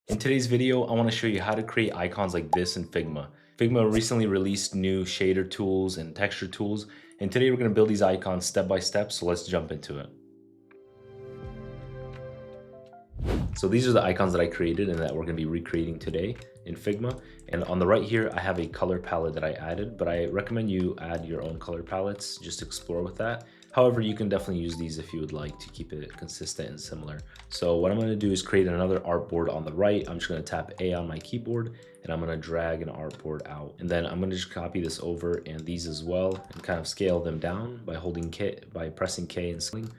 In today's video, I want to show you how to create icons like this in Figma. Figma recently released new shader tools and texture tools, and today we're going to build these icons step by step, so let's jump into it. So these are the icons that I created and that we're going to be recreating today in Figma. And on the right here, I have a color palette that I added, but I recommend you add your own color palettes, just explore with that. However, you can definitely use these if you would like to keep it consistent and similar. So what I'm going to do is create another artboard on the right. I'm just going to tap A on my keyboard and I'm going to drag an artboard out. And then I'm going to just copy this over and these as well and kind of scale them down by holding K, by pressing K and scaling.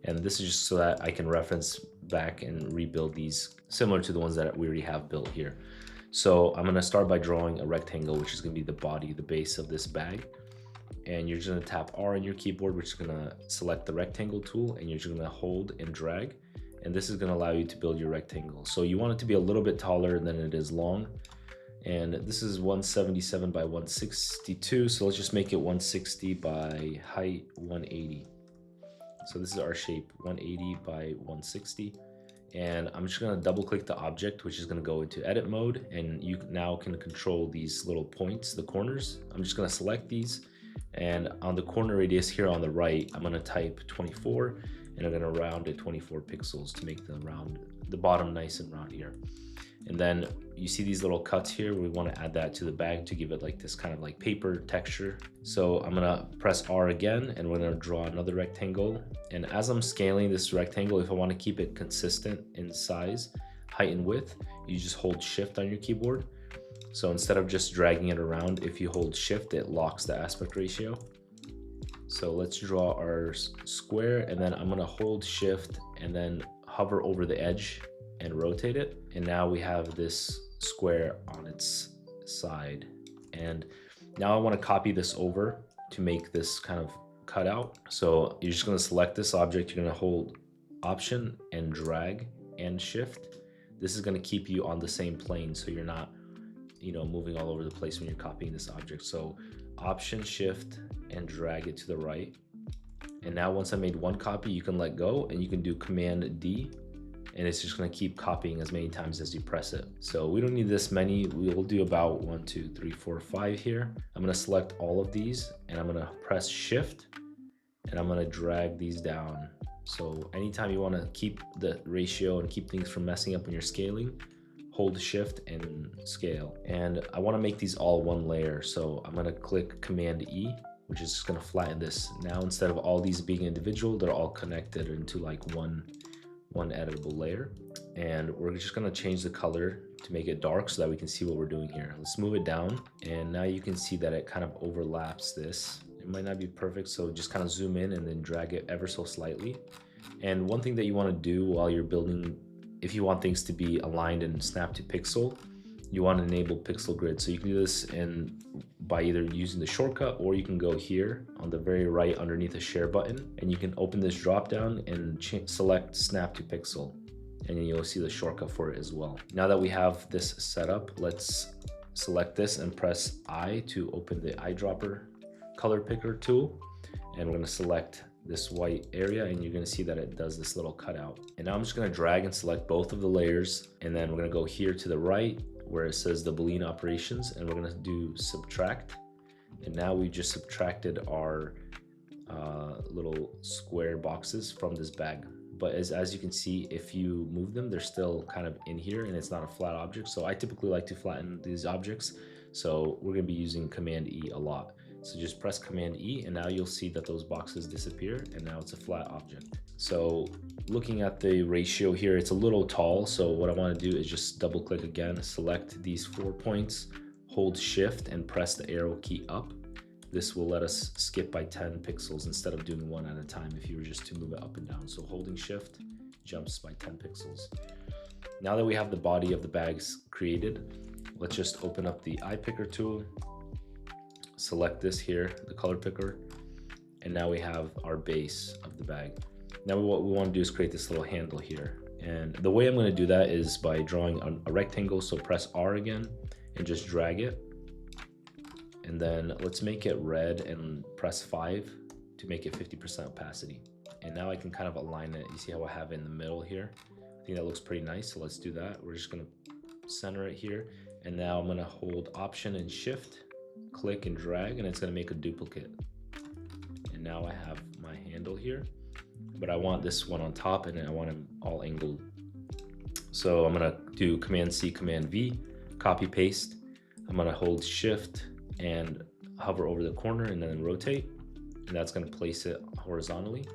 And this is just so that I can reference back and rebuild these similar to the ones that we already have built here. So I'm going to start by drawing a rectangle, which is going to be the body, the base of this bag. And you're just going to tap R on your keyboard, which is going to select the rectangle tool, and you're just going to hold and drag. And this is going to allow you to build your rectangle. So you want it to be a little bit taller than it is long. And this is 177 by 162. So let's just make it 160 by height 180. So this is our shape, 180 by 160. And I'm just gonna double click the object, which is gonna go into edit mode. And you now can control these little points, the corners. I'm just gonna select these. And on the corner radius here on the right, I'm gonna type 24 and I'm gonna round it 24 pixels to make the bottom nice and round here. And then you see these little cuts here. We want to add that to the bag to give it like this kind of like paper texture. So I'm gonna press R again and we're gonna draw another rectangle. And as I'm scaling this rectangle, if I want to keep it consistent in size, height and width, you just hold shift on your keyboard. So instead of just dragging it around, if you hold shift, it locks the aspect ratio. So let's draw our square and then I'm gonna hold shift and then hover over the edge and rotate it. And now we have this square on its side. And now I want to copy this over to make this kind of cutout. So you're just going to select this object. You're going to hold option and drag and shift. This is going to keep you on the same plane. So you're not, moving all over the place when you're copying this object. So option shift and drag it to the right. And now once I made one copy, you can let go and you can do Command D. And it's just going to keep copying as many times as you press it. So we don't need this many. We'll do about 1, 2, 3, 4, 5 here. I'm going to select all of these and I'm going to press shift and I'm going to drag these down. So anytime you want to keep the ratio and keep things from messing up when you're scaling, hold shift and scale. And I want to make these all one layer. So I'm going to click Command E, which is just going to flatten this. Now instead of all these being individual, they're all connected into like one editable layer. And we're just going to change the color to make it dark so that we can see what we're doing here. Let's move it down and now you can see that it kind of overlaps this. It might not be perfect, so just kind of zoom in and then drag it ever so slightly. And one thing that you want to do while you're building, if you want things to be aligned and snap to pixel, you want to enable pixel grid. So you can do this by either using the shortcut, or you can go here on the very right underneath the share button and you can open this drop down and select snap to pixel, and then you'll see the shortcut for it as well. Now that we have this set up, let's select this and press I to open the eyedropper color picker tool. And we're going to select this white area and you're going to see that it does this little cutout. And now I'm just going to drag and select both of the layers, and then we're going to go here to the right where it says the Boolean operations, and we're going to do subtract. And now we just subtracted our little square boxes from this bag. But as you can see, if you move them, they're still kind of in here and it's not a flat object. So I typically like to flatten these objects. So we're going to be using Command E a lot. So just press Command E and now you'll see that those boxes disappear and now it's a flat object. So looking at the ratio here, it's a little tall. So what I want to do is just double click again, select these 4 points, hold shift and press the arrow key up. This will let us skip by 10 pixels instead of doing one at a time if you were just to move it up and down. So holding shift jumps by 10 pixels. Now that we have the body of the bags created, let's just open up the eye picker tool. Select this here, the color picker, and now we have our base of the bag. Now what we want to do is create this little handle here. And the way I'm going to do that is by drawing a rectangle. So press R again and just drag it. And then let's make it red and press 5 to make it 50% opacity. And now I can kind of align it. You see how I have it in the middle here? I think that looks pretty nice. So let's do that. We're just going to center it here. And now I'm gonna hold Option and Shift, click and drag, and it's gonna make a duplicate. And now I have my handle here, but I want this one on top and I want them all angled. So I'm gonna do Command C, Command V, copy paste. I'm gonna hold Shift and hover over the corner and then rotate. And that's gonna place it horizontally.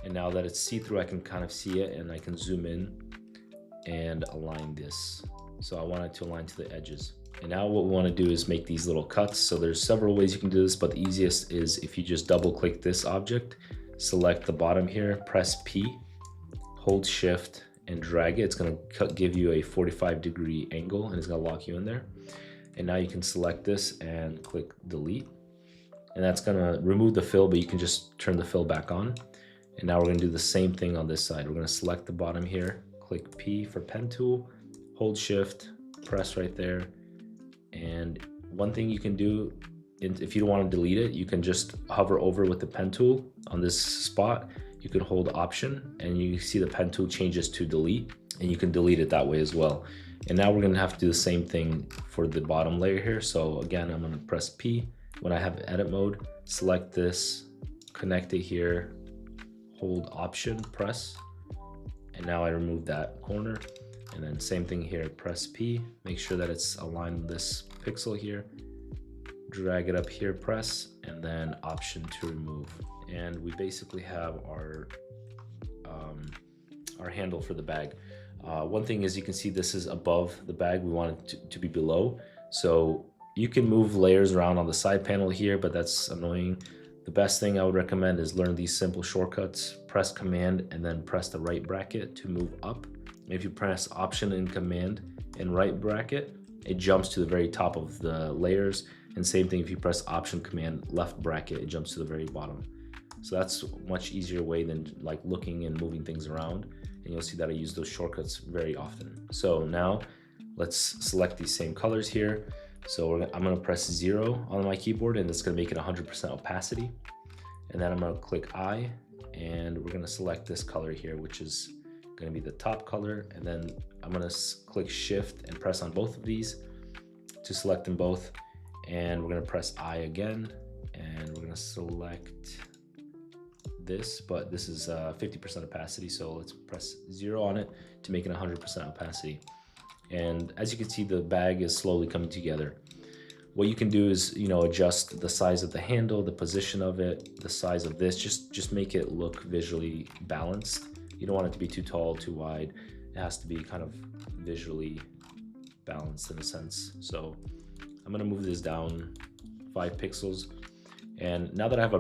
And now that it's see-through, I can kind of see it and I can zoom in and align this. So I want it to align to the edges. And now what we want to do is make these little cuts. So there's several ways you can do this, but the easiest is if you just double click this object, select the bottom here, press P, hold Shift and drag it. It's going to give you a 45-degree angle and it's going to lock you in there. And now you can select this and click delete. And that's going to remove the fill, but you can just turn the fill back on. And now we're going to do the same thing on this side. We're going to select the bottom here, click P for pen tool, hold Shift, press right there. And one thing you can do, if you don't want to delete it, you can just hover over with the pen tool on this spot. You can hold Option and you see the pen tool changes to delete, and you can delete it that way as well. And now we're going to have to do the same thing for the bottom layer here. So again, I'm going to press P. When I have edit mode, select this, connect it here, hold Option, press, and now I remove that corner. And then same thing here, press P, make sure that it's aligned with this pixel here, drag it up here, press, and then Option to remove. And we basically have our handle for the bag. One thing is you can see this is above the bag, we want it to be below. So you can move layers around on the side panel here, but that's annoying. The best thing I would recommend is learn these simple shortcuts. Press Command and then press the right bracket to move up. If you press Option and Command and right bracket, it jumps to the very top of the layers. And same thing if you press Option Command left bracket, it jumps to the very bottom. So that's a much easier way than like looking and moving things around. And you'll see that I use those shortcuts very often. So now let's select these same colors here. So I'm gonna press 0 on my keyboard and it's gonna make it 100% opacity. And then I'm gonna click I and we're gonna select this color here, which is gonna be the top color. And then I'm gonna click Shift and press on both of these to select them both. And we're gonna press I again and we're gonna select this, but this is 50% opacity. So let's press 0 on it to make it 100% opacity. And as you can see, the bag is slowly coming together. What you can do is, adjust the size of the handle, the position of it, the size of this, just make it look visually balanced. You don't want it to be too tall, too wide. It has to be kind of visually balanced in a sense. So I'm gonna move this down 5 pixels. And now that I have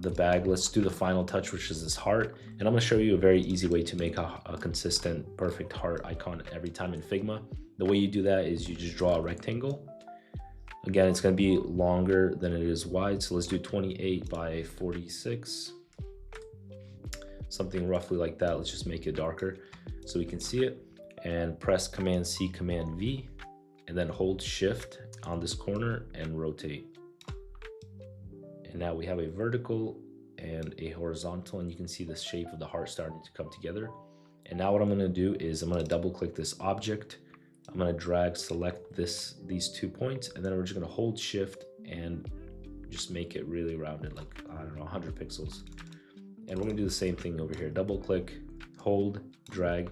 the bag, let's do the final touch, which is this heart. And I'm gonna show you a very easy way to make a consistent, perfect heart icon every time in Figma. The way you do that is you just draw a rectangle. Again, it's gonna be longer than it is wide. So let's do 28 by 46. Something roughly like that. Let's just make it darker so we can see it. And press Command C, Command V, and then hold Shift on this corner and rotate. And now we have a vertical and a horizontal, and you can see the shape of the heart starting to come together. And now what I'm gonna do is I'm gonna double click this object. I'm gonna drag, select these 2 points, and then we're just gonna hold Shift and just make it really rounded, like, I don't know, 100 pixels. And we're gonna do the same thing over here. Double click, hold, drag,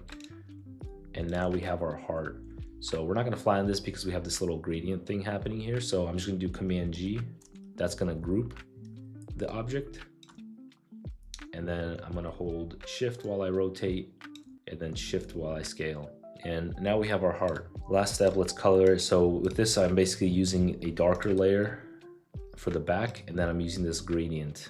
and now we have our heart. So we're not gonna fly on this because we have this little gradient thing happening here. So I'm just gonna do Command G. That's gonna group the object. And then I'm gonna hold Shift while I rotate and then Shift while I scale. And now we have our heart. Last step, let's color it. So with this, I'm basically using a darker layer for the back, and then I'm using this gradient.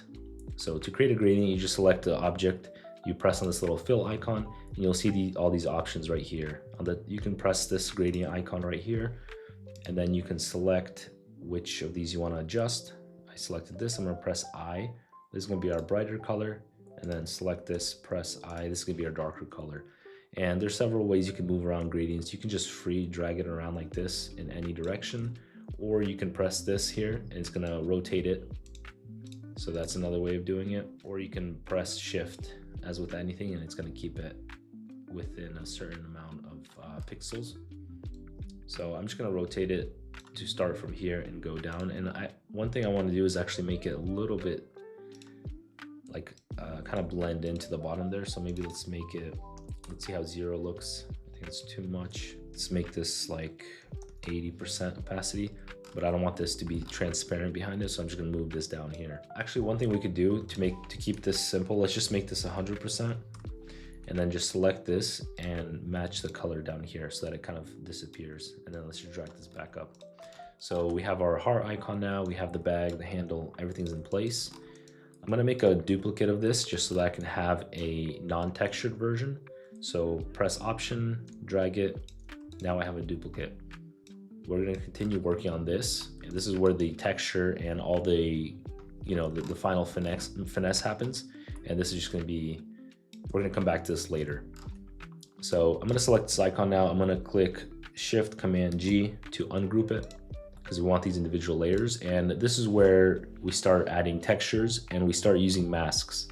So to create a gradient, you just select the object, you press on this little fill icon, and you'll see all these options right here. You can press this gradient icon right here, and then you can select which of these you want to adjust. I selected this, I'm gonna press I. This is gonna be our brighter color, and then select this, press I. This is gonna be our darker color. And there's several ways you can move around gradients. You can just free drag it around like this in any direction, or you can press this here and it's gonna rotate it. So that's another way of doing it. Or you can press Shift as with anything and it's gonna keep it within a certain amount of pixels. So I'm just gonna rotate it to start from here and go down. And one thing I want to do is actually make it a little bit like kind of blend into the bottom there. So maybe let's make it, let's see how 0 looks. I think it's too much. Let's make this like 80% opacity, but I don't want this to be transparent behind it, so I'm just gonna move this down here. Actually, one thing we could do to keep this simple, let's just make this 100%, and then just select this and match the color down here so that it kind of disappears. And then let's just drag this back up. So we have our heart icon now, we have the bag, the handle, everything's in place. I'm gonna make a duplicate of this just so that I can have a non-textured version. So press Option, drag it. Now I have a duplicate. We're gonna continue working on this. And this is where the texture and all the, you know, the final finesse happens. And this is just gonna be, we're gonna come back to this later. So I'm gonna select this icon now. I'm gonna click Shift Command G to ungroup it, because we want these individual layers. And this is where we start adding textures and we start using masks.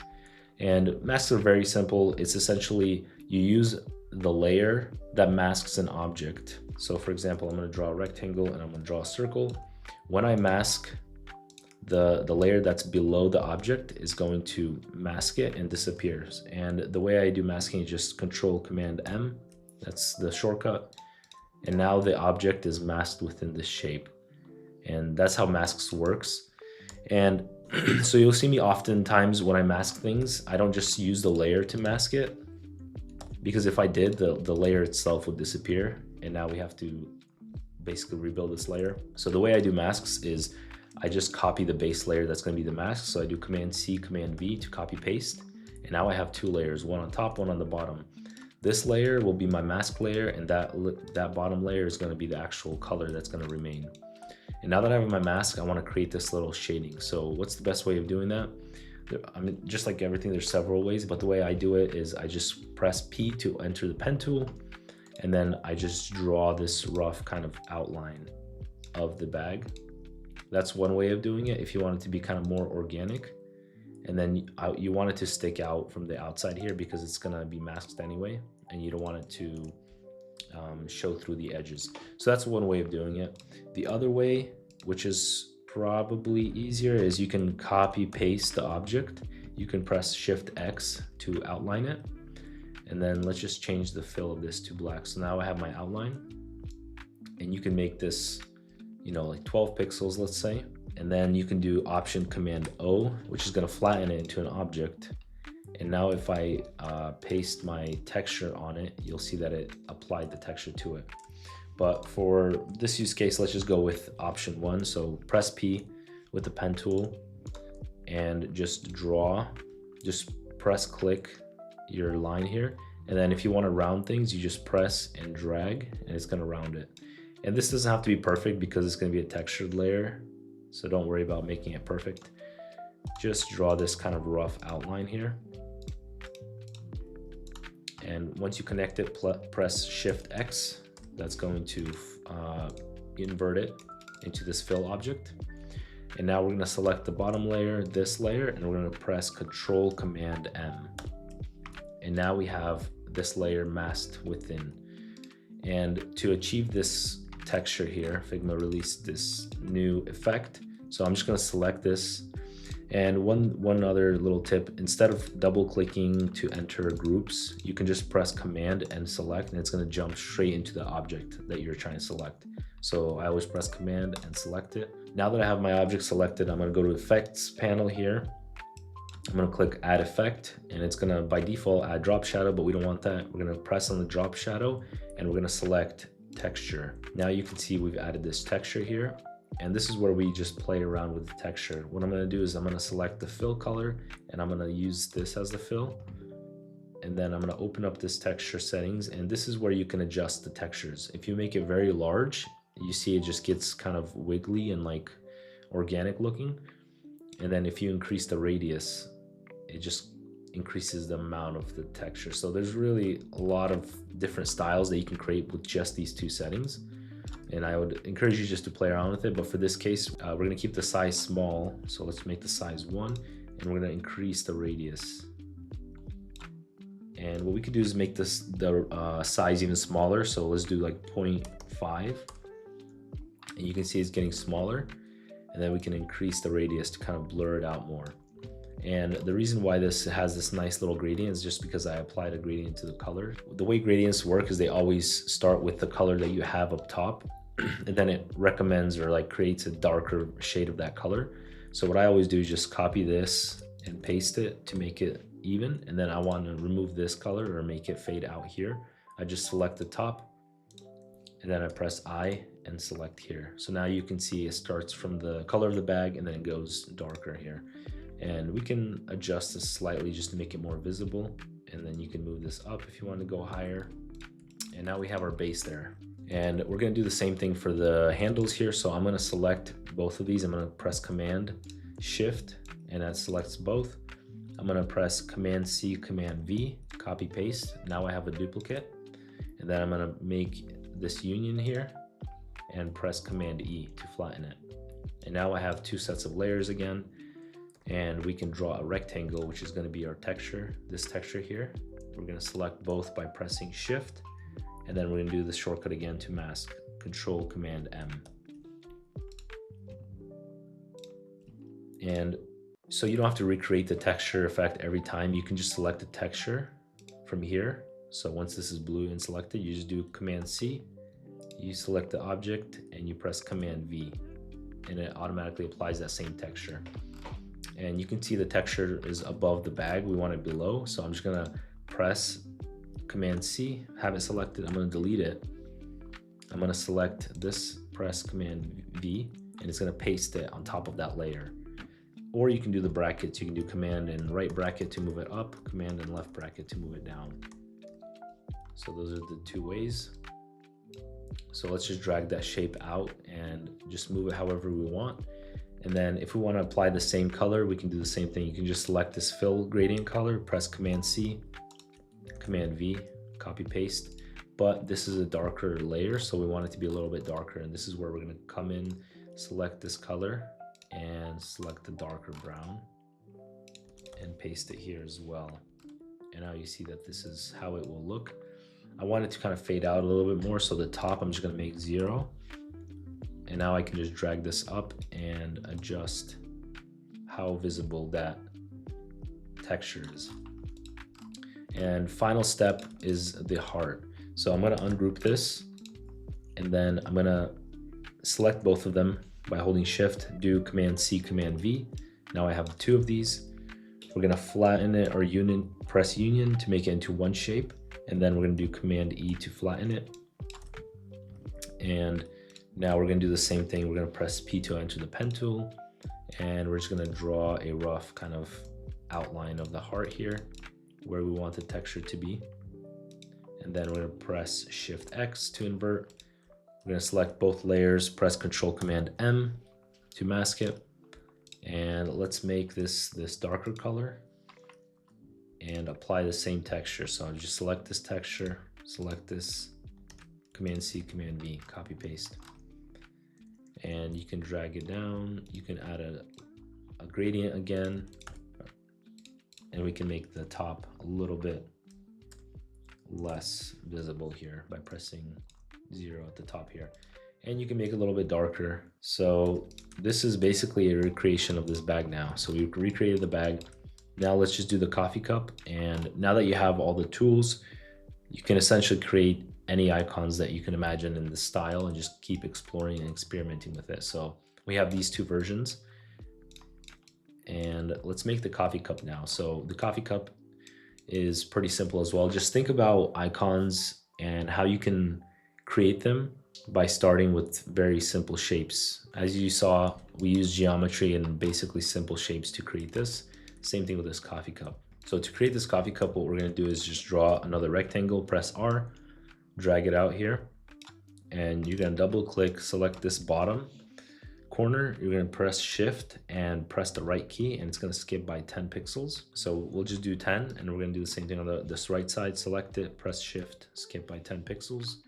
And masks are very simple. It's essentially, you use the layer that masks an object. So for example, I'm gonna draw a rectangle and I'm gonna draw a circle. When I mask, the layer that's below the object is going to mask it and disappears. And the way I do masking is just Control Command M. That's the shortcut. And now the object is masked within this shape. And that's how masks works. And so you'll see me oftentimes when I mask things, I don't just use the layer to mask it, because if I did, the layer itself would disappear. And now we have to basically rebuild this layer. So the way I do masks is I just copy the base layer that's gonna be the mask. So I do Command C, Command V to copy paste. And now I have 2 layers, one on top, one on the bottom. This layer will be my mask layer, and that bottom layer is gonna be the actual color that's gonna remain. And now that I have my mask, I wanna create this little shading. So what's the best way of doing that? I mean, just like everything, there's several ways, but the way I do it is I just press P to enter the pen tool, and then I just draw this rough kind of outline of the bag. That's one way of doing it if you want it to be kind of more organic. And then you want it to stick out from the outside here because it's gonna be masked anyway, and you don't want it to show through the edges. So that's one way of doing it. The other way, which is probably easier, is you can copy paste the object. You can press Shift X to outline it. And then let's just change the fill of this to black. So now I have my outline, and you can make this, you know, like 12 pixels, let's say. And then you can do Option Command O, which is gonna flatten it into an object. And now if I paste my texture on it, you'll see that it applied the texture to it. But for this use case, let's just go with Option 1. So press P with the pen tool and just draw, just press click your line here. And then if you want to round things, you just press and drag and it's going to round it. And this doesn't have to be perfect because it's going to be a textured layer. So don't worry about making it perfect. Just draw this kind of rough outline here. And once you connect it, press Shift X. That's going to invert it into this fill object. And now we're gonna select the bottom layer, this layer, and we're gonna press Control Command M. And now we have this layer masked within. And to achieve this texture here, Figma released this new effect. So I'm just gonna select this. And one other little tip, instead of double clicking to enter groups, you can just press Command and select, and it's gonna jump straight into the object that you're trying to select. So I always press Command and select it. Now that I have my object selected, I'm gonna go to Effects panel here. I'm gonna click Add Effect, and it's gonna, by default, add drop shadow, but we don't want that. We're gonna press on the drop shadow, and we're gonna select Texture. Now you can see we've added this texture here. And this is where we just play around with the texture. What I'm gonna do is I'm gonna select the fill color, and I'm gonna use this as the fill. And then I'm gonna open up this texture settings, and this is where you can adjust the textures. If you make it very large, you see it just gets kind of wiggly and like organic looking. And then if you increase the radius, it just increases the amount of the texture. So there's really a lot of different styles that you can create with just these 2 settings. And I would encourage you just to play around with it. But for this case, we're gonna keep the size small. So let's make the size 1, and we're gonna increase the radius. And what we could do is make this the size even smaller. So let's do like 0.5, and you can see it's getting smaller. And then we can increase the radius to kind of blur it out more. And the reason why this has this nice little gradient is just because I applied a gradient to the color. The way gradients work is they always start with the color that you have up top, and then it recommends or like creates a darker shade of that color. So what I always do is just copy this and paste it to make it even. And then I want to remove this color or make it fade out here. I just select the top, and then I press I and select here. So now you can see it starts from the color of the bag and then it goes darker here. And we can adjust this slightly just to make it more visible. And then you can move this up if you want to go higher. And now we have our base there. And we're going to do the same thing for the handles here. So I'm going to select both of these. I'm going to press Command Shift, and that selects both. I'm going to press Command C, Command V, copy paste. Now I have a duplicate. And then I'm going to make this union here and press Command E to flatten it. And now I have two sets of layers again. And we can draw a rectangle, which is going to be our texture, this texture here. We're going to select both by pressing Shift, and then we're going to do the shortcut again to mask, Control Command M. And so you don't have to recreate the texture effect every time. You can just select the texture from here. So once this is blue and selected, you just do Command C, you select the object, and you press Command V, and it automatically applies that same texture. And you can see the texture is above the bag. We want it below. So I'm just gonna press Command C, have it selected. I'm gonna delete it. I'm gonna select this, press Command V, and it's gonna paste it on top of that layer. Or you can do the brackets. You can do Command and right bracket to move it up, Command and left bracket to move it down. So those are the two ways. So let's just drag that shape out and just move it however we want. And then if we want to apply the same color, we can do the same thing. You can just select this fill gradient color, press Command C, Command V, copy paste. But this is a darker layer, so we want it to be a little bit darker. And this is where we're going to come in, select this color, and select the darker brown, and paste it here as well. And now you see that this is how it will look. I want it to kind of fade out a little bit more, so the top I'm just going to make 0. And now I can just drag this up and adjust how visible that texture is. And final step is the heart. So I'm going to ungroup this, and then I'm going to select both of them by holding Shift, do Command C, Command V. Now I have two of these. We're going to flatten it or press Union to make it into one shape. And then we're going to do Command E to flatten it. And now we're going to do the same thing. We're going to press P to enter the pen tool, and we're just going to draw a rough kind of outline of the heart here where we want the texture to be. And then we're going to press Shift X to invert. We're going to select both layers, press Control Command M to mask it. And let's make this darker color and apply the same texture. So I'll just select this texture, select this, Command C, Command V, copy paste. And you can drag it down. You can add a gradient again, and we can make the top a little bit less visible here by pressing 0 at the top here. And you can make it a little bit darker. So this is basically a recreation of this bag now. So we recreated the bag. Now let's just do the coffee cup. And now that you have all the tools, you can essentially create any icons that you can imagine in this style and just keep exploring and experimenting with it. So we have these two versions, and let's make the coffee cup now. So the coffee cup is pretty simple as well. Just think about icons and how you can create them by starting with very simple shapes. As you saw, we use geometry and basically simple shapes to create this. Same thing with this coffee cup. So to create this coffee cup, what we're going to do is just draw another rectangle, press R, drag it out here, and you're going to double click, select this bottom corner. You're going to press Shift and press the right key, and it's going to skip by 10 pixels. So we'll just do 10, and we're going to do the same thing on this right side. Select it, press Shift, skip by 10 pixels,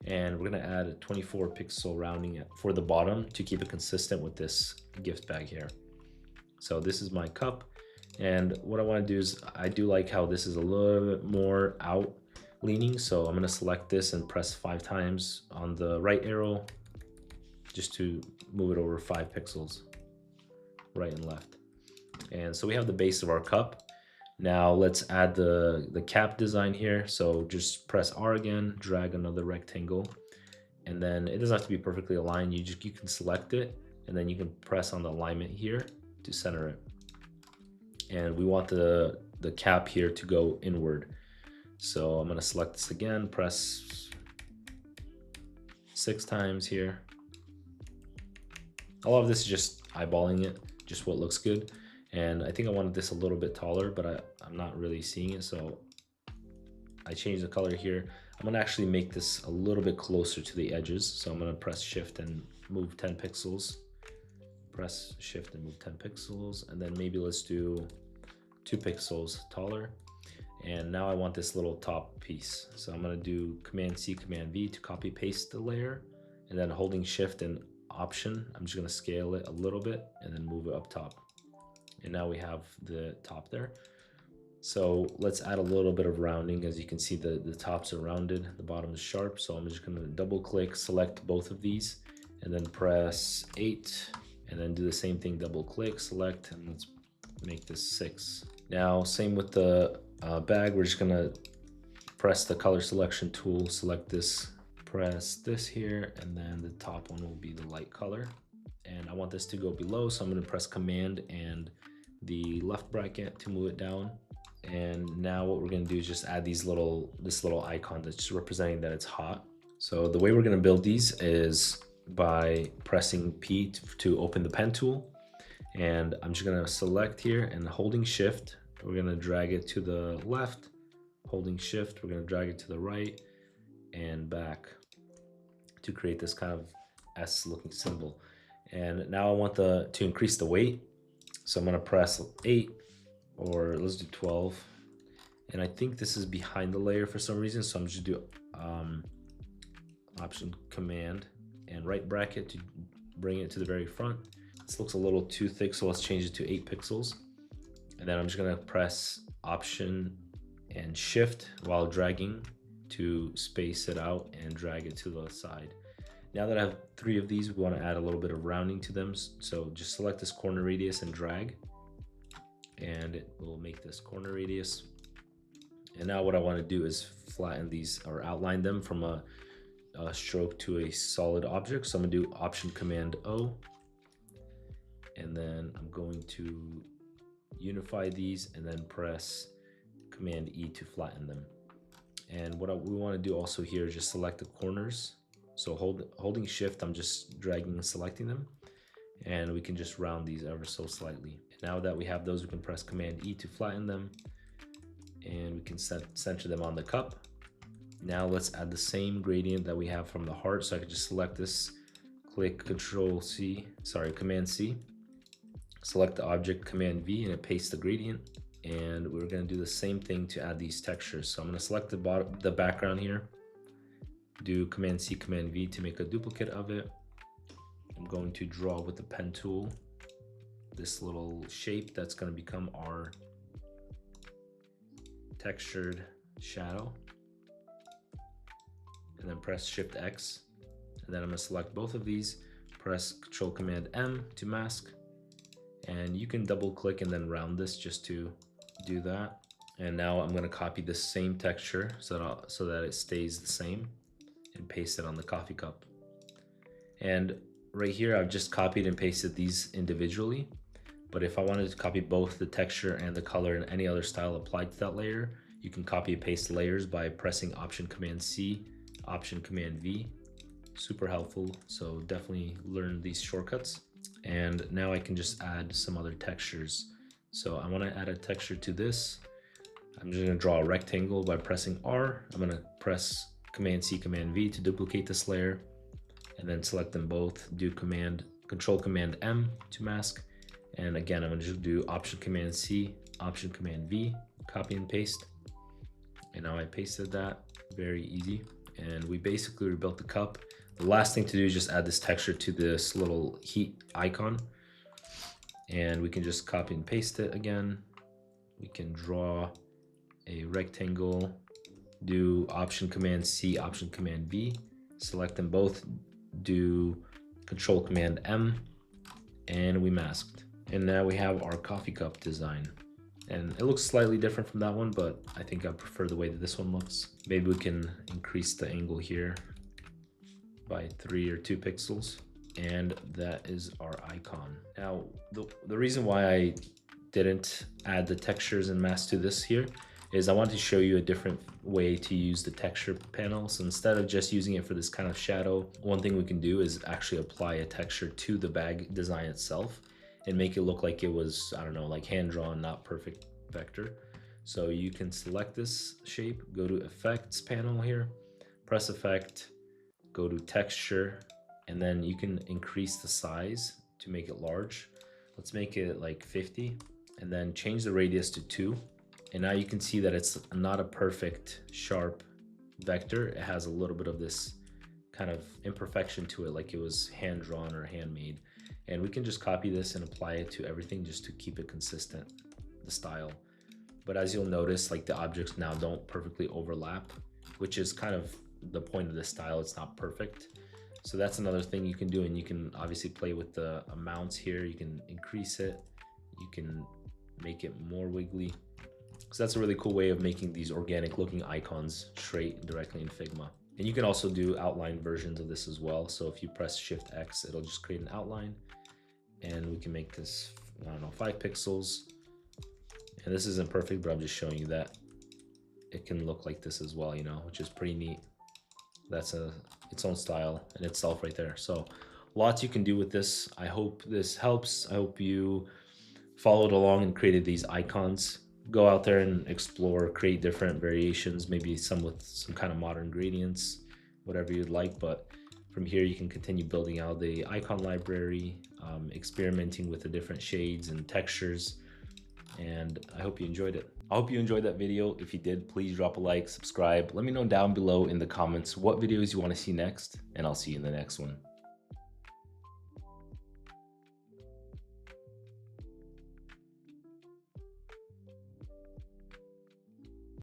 and we're going to add a 24 pixel rounding for the bottom to keep it consistent with this gift bag here. So this is my cup, And what I want to do is, I do like how this is a little bit more out leaning. So I'm going to select this and press 5 times on the right arrow just to move it over 5 pixels, right and left. And so we have the base of our cup. Now let's add the cap design here. So just press R again, drag another rectangle, and then it doesn't have to be perfectly aligned. You can select it, and then you can press on the alignment here to center it. And we want the cap here to go inward. So I'm going to select this again, press 6 times here. A lot of this is just eyeballing it, just what looks good. And I think I wanted this a little bit taller, but I'm not really seeing it. So I changed the color here. I'm gonna actually make this a little bit closer to the edges. So I'm gonna press shift and move 10 pixels. Press shift and move 10 pixels. And then maybe let's do 2 pixels taller. And now I want this little top piece. So I'm gonna do Command C, Command V to copy paste the layer. And then holding shift and Option, I'm just gonna scale it a little bit and then move it up top. And now we have the top there. So let's add a little bit of rounding. As you can see, the tops are rounded, the bottom is sharp. So I'm just gonna double click, select both of these, and then press 8, and then do the same thing, double click, select, and let's make this 6. Now, same with the bag, we're just gonna press the color selection tool, select this, press this here, and then the top one will be the light color. And I want this to go below, so I'm gonna press Command and the left bracket to move it down. And now what we're gonna do is just add this little icon that's just representing that it's hot. So the way we're gonna build these is by pressing P to open the pen tool. And I'm just gonna select here and holding shift, we're gonna drag it to the left, holding shift, we're gonna drag it to the right and back to create this kind of S looking symbol. And now I want to increase the weight. So I'm gonna press 8, or let's do 12. And I think this is behind the layer for some reason. So I'm just do Option Command and right bracket to bring it to the very front. This looks a little too thick, so let's change it to 8 pixels. And then I'm just gonna press Option and Shift while dragging to space it out and drag it to the side. Now that I have 3 of these, we want to add a little bit of rounding to them. So just select this corner radius and drag, and it will make this corner radius. And now what I want to do is flatten these or outline them from a stroke to a solid object. So I'm gonna do Option Command O, and then I'm going to unify these and then press Command E to flatten them. And what we want to do also here is just select the corners. So holding shift, I'm just dragging and selecting them, and we can just round these ever so slightly. And now that we have those, we can press Command E to flatten them, and we can center them on the cup. Now let's add the same gradient that we have from the heart. So I can just select this, click Command C, select the object, Command V, and it pastes the gradient. And we're going to do the same thing to add these textures. So I'm going to select the background here, do Command C, Command V to make a duplicate of it. I'm going to draw with the pen tool this little shape that's going to become our textured shadow. And then press Shift X. And then I'm going to select both of these, press Control Command M to mask. And you can double click and then round this just to do that. And now I'm going to copy the same texture so that it stays the same, and paste it on the coffee cup. And right here, I've just copied and pasted these individually. But if I wanted to copy both the texture and the color and any other style applied to that layer, you can copy and paste layers by pressing Option Command C, Option Command V. Super helpful. So definitely learn these shortcuts. And now I can just add some other textures. So I want to add a texture to this. I'm just going to draw a rectangle by pressing R. I'm going to press Command C, Command V to duplicate this layer, and then select them both. Do Control Command M to mask. And again, I'm going to just do Option Command C, Option Command V, copy and paste. And now I pasted that. Very easy. And we basically rebuilt the cup. The last thing to do is just add this texture to this little heat icon. And we can just copy and paste it again. We can draw a rectangle, do Option Command C, Option Command V, select them both, do Control Command M, and we masked. And now we have our coffee cup design. And it looks slightly different from that one, but I think I prefer the way that this one looks. Maybe we can increase the angle here by 3 or 2 pixels. And that is our icon. Now, the reason why I didn't add the textures and masks to this here is I wanted to show you a different way to use the texture panel. So instead of just using it for this kind of shadow, one thing we can do is actually apply a texture to the bag design itself and make it look like it was, I don't know, like hand-drawn, not perfect vector. So you can select this shape, go to Effects panel here, press Effect, go to Texture, and then you can increase the size to make it large. Let's make it like 50, and then change the radius to 2. And now you can see that it's not a perfect sharp vector. It has a little bit of this kind of imperfection to it, like it was hand-drawn or handmade. And we can just copy this and apply it to everything just to keep it consistent, the style. But as you'll notice, like the objects now don't perfectly overlap, which is kind of the point of this style. It's not perfect. So that's another thing you can do. And you can obviously play with the amounts here. You can increase it. You can make it more wiggly. So that's a really cool way of making these organic looking icons straight directly in Figma. And you can also do outline versions of this as well. So if you press Shift X, it'll just create an outline. And we can make this, I don't know, 5 pixels. And this isn't perfect, but I'm just showing you that it can look like this as well, you know, which is pretty neat. That's its own style in itself right there. So lots you can do with this. I hope this helps. I hope you followed along and created these icons. Go out there and explore, create different variations, maybe some with some kind of modern gradients, whatever you'd like. But from here, you can continue building out the icon library, experimenting with the different shades and textures. And I hope you enjoyed it. I hope you enjoyed that video. If you did, please drop a like, subscribe. Let me know down below in the comments what videos you want to see next, and I'll see you in the next one.